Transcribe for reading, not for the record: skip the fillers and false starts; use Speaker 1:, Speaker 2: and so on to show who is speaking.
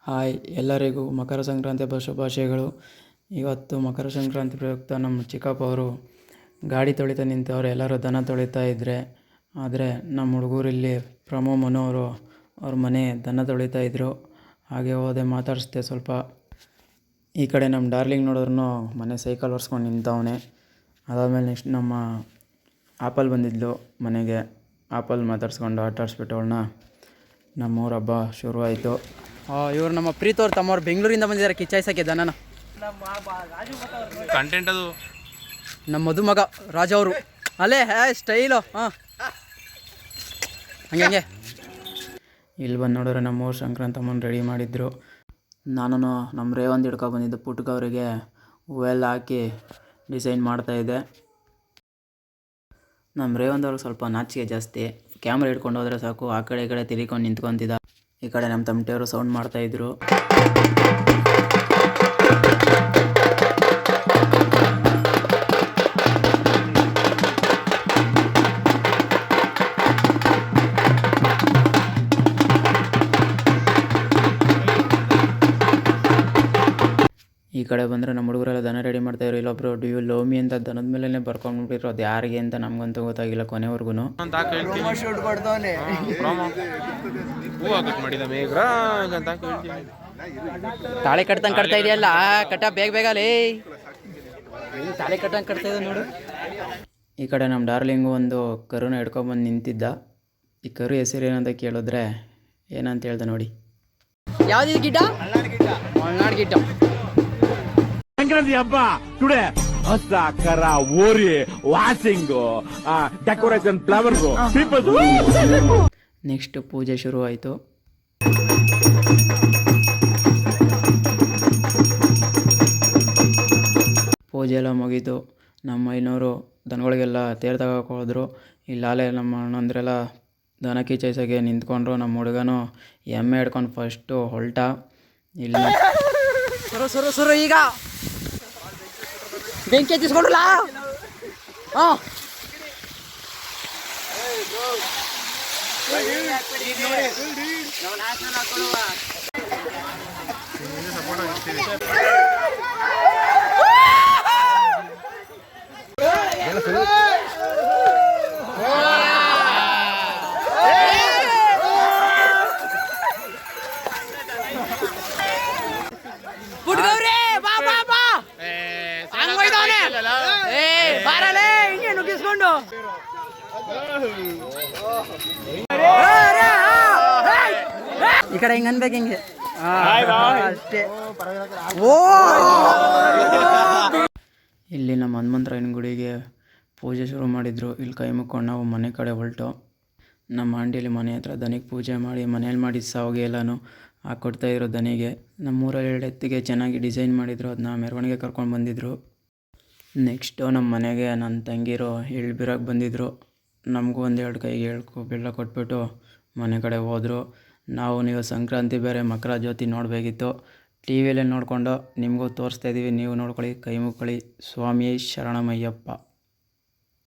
Speaker 1: Hi ಎಲ್ಲರಿಗೂ ಮಕರ ಸಂಕ್ರಾಂತಿ ಶುಭಾಶಯಗಳು. ಇವತ್ತು ಮಕರ ಸಂಕ್ರಾಂತಿ ಪ್ರಯುಕ್ತ ನಮ್ಮ ಚಿಕ್ಕಪ್ಪ ಅವರು ಗಾಡಿ ತೊಳಿತಾ ನಿಂತವ್ರು. ಎಲ್ಲರೂ ದನ ತೊಳಿತಾ ಇದ್ದರೆ, ಆದರೆ ನಮ್ಮ ಹುಡುಗರಲ್ಲಿ ಪ್ರಮೋ ಮನು ಅವರು ಅವ್ರ ಮನೆ ದನ ತೊಳಿತಾ ಇದ್ದರು. ಹಾಗೆ ಹೋದೆ, ಮಾತಾಡಿಸ್ದೆ ಸ್ವಲ್ಪ. ಈ ಕಡೆ ನಮ್ಮ ಡಾರ್ಲಿಂಗ್ ನೋಡಿದ್ರು ಮನೆ ಸೈಕಲ್ ಒರೆಸ್ಕೊಂಡು ನಿಂತವನೆ. ಅದಾದಮೇಲೆ ನೆಕ್ಸ್ಟ್ ನಮ್ಮ ಆಪಲ್ ಬಂದಿದ್ಲು ಮನೆಗೆ. ಆಪಲ್ ಮಾತಾಡ್ಸ್ಕೊಂಡು ಆಟಾಡಿಸ್ಬಿಟ್ಟು ಅವಳನ್ನ ನಮ್ಮೂರ ಹಬ್ಬ ಶುರುವಾಯಿತು. ಇವರು ನಮ್ಮ ಪ್ರೀತವ್ರ ತಮ್ಮವ್ರು ಬೆಂಗಳೂರಿಂದ ಬಂದಿದ್ದಾರೆ ಕಿಚ್ಚಾಯಿಸೋಕ್ಕೆ ದನನ.
Speaker 2: ಕಂಟೆಂಟ್ ಅದು
Speaker 1: ನಮ್ಮ ಮದುಮಗ ರಾಜ ಅವರು ಅಲ್ಲೇ ಸ್ಟೈಲು. ಹಂಗೆ ಇಲ್ಲಿ ಬಂದು ನೋಡಿದ್ರೆ ನಮ್ಮೂರು ಸಂಕ್ರಾಂತಮ್ಮನ ರೆಡಿ ಮಾಡಿದ್ರು. ನಾನು ನಮ್ಮ ರೇವಂತ್ ಹಿಡ್ಕೊ ಬಂದಿದ್ದು ಪುಟ್ಕವರಿಗೆ ಹೂವೆಲ್ಲ ಹಾಕಿ ಡಿಸೈನ್ ಮಾಡ್ತಾಯಿದ್ದೆ. ನಮ್ಮ ರೇವಂತ್ ಅವ್ರಿಗೆ ಸ್ವಲ್ಪ ನಾಚಿಕೆ ಜಾಸ್ತಿ. ಕ್ಯಾಮ್ರಾ ಹಿಡ್ಕೊಂಡು ಹೋದರೆ ಸಾಕು ಆ ಕಡೆ ಈ ಕಡೆ ತಿರ್ಕೊಂಡು ನಿಂತ್ಕೊತಿದ್ದ. ಈ ಕಡೆ ನಮ್ಮ ತಮಟೆಯವರು ಸೌಂಡ್ ಮಾಡ್ತಾಯಿದ್ರು. ಈ ಕಡೆ ಬಂದರೆ ನಮ್ಮ ಹುಡುಗರೆಲ್ಲ ದನ ರೆಡಿ ಮಾಡ್ತಾಯಿದ್ರು. ಇಲ್ಲೊಬ್ರು ಡು ಯು ಲವ್ ಮಿ ಅಂತ ದನದ ಮೇಲೆ ಬರ್ಕೊಂಡ್ಬಿಟ್ಟಿದ್ರು. ಅದು ಯಾರಿಗೆ ಅಂತ ನಮಗಂತೂ ಗೊತ್ತಾಗಿಲ್ಲ ಕೊನೆವರೆಗೂ. ತಾಳೆ ಕಟ್ತಂಗೆ ಕಟ್ತಾ ಇದೆಯಲ್ಲ, ಕಟ್ಟ ಬೇಗ ಬೇಗ ಲೇ, ತಾಳೆ ಕಟ್ಟಂಗೆ ಕಟ್ತಾ ಇದೆ ನೋಡು. ಈ ಕಡೆ ನಮ್ಮ ಡಾರ್ಲಿಂಗು ಒಂದು ಕರುನ ಹಿಡ್ಕೊಂಬಂದು ನಿಂತಿದ್ದ. ಈ ಕರು ಹೆಸರು ಏನಂತ ಕೇಳಿದ್ರೆ ಏನಂತ ಹೇಳ್ದೆ ನೋಡಿ. ಯಾವ್ದು ಗಿಡ್ಡ? ಮಲ್ನಾಡ್ ಗಿಡ್ಡ.
Speaker 3: ಸಂಕ್ರಾಂತಿ ಹಬ್ಬ ಟುಡೇ ಹೊಸ ಕರ ಓರಿ washing decoration flowers peoples.
Speaker 1: Next ಪೂಜೆ ಶುರು ಆಯಿತು. ಪೂಜೆ ಎಲ್ಲ ಮುಗೀತು. ನಮ್ಮ ಐನೂರು ದನಗಳಿಗೆಲ್ಲ ತೇರು ತಗೋಕೆ ಹೋದ್ರು. ಇಲ್ಲಾಲೆ ನಮ್ಮ ಅಣ್ಣಂದ್ರೆಲ್ಲ ದನ ಕಿಚ್ಚಾಯಿಸೋಕೆ ನಿಂತ್ಕೊಂಡ್ರು. ನಮ್ಮ ಹುಡುಗನು ಎಮ್ಮೆ ಹಿಡ್ಕೊಂಡು ಫಸ್ಟು ಹೊಲ್ಟ. ಇಲ್ಲಿ ಸುರು ಈಗ ಬೆಂಕಿ ಹಚ್ಚಿಸ್ಕೊಂಡ್ರಲ್ಲ. ಈ ಕಡೆ ಹಿಂಗೆ ಅನ್ಬೇಕು, ಹಿಂಗೆ ಅಷ್ಟೇ. ಇಲ್ಲಿ ನಮ್ಮ ಹನುಮಂತರಾಯನ ಗುಡಿಗೆ ಪೂಜೆ ಶುರು ಮಾಡಿದ್ರು. ಇಲ್ಲಿ ಕೈ ಮುಕ್ಕೊಂಡು ನಾವು ಮನೆ ಕಡೆ ಹೊರಟು. ನಮ್ಮ ಆಂಟಿಯಲ್ಲಿ ಮನೆ ಹತ್ರ ದನಿಗೆ ಪೂಜೆ ಮಾಡಿ ಮನೇಲಿ ಮಾಡಿ ಸಾವಿಗೆ ಎಲ್ಲನೂ ಹಾಕ್ಕೊಡ್ತಾಯಿದ್ರು ದನಿಗೆ. ನಮ್ಮೂರಲ್ಲಿ 2 ಎತ್ತಿಗೆ ಚೆನ್ನಾಗಿ ಡಿಸೈನ್ ಮಾಡಿದ್ರು. ಅದನ್ನ ಮೆರವಣಿಗೆ ಕರ್ಕೊಂಡು ಬಂದಿದ್ದರು. ನೆಕ್ಸ್ಟು ನಮ್ಮ ಮನೆಗೆ ನನ್ನ ತಂಗಿರು ಬೀರಕ್ಕೆ ಬಂದಿದ್ದರು. ನಮಗೂ 1-2 ಕೈಗೆ ಬೆಲ್ಲ ಕೊಟ್ಬಿಟ್ಟು ಮನೆ ಕಡೆ ಹೋದರು. ನೀವು ಸಂಕ್ರಾಂತಿ ಬೇರೆ ಮಕರ ಜ್ಯೋತಿ ನೋಡಬೇಕಿತ್ತು. ಟಿ ವಿಯಲ್ಲೇ ನೋಡಿಕೊಂಡು ನಿಮಗೂ ತೋರಿಸ್ತಾಯಿದ್ದೀವಿ. ನೀವು ನೋಡ್ಕೊಳ್ಳಿ, ಕೈ ಮುಕ್ಕೊಳ್ಳಿ. ಸ್ವಾಮಿಯೇ ಶರಣಮಯ್ಯಪ್ಪ.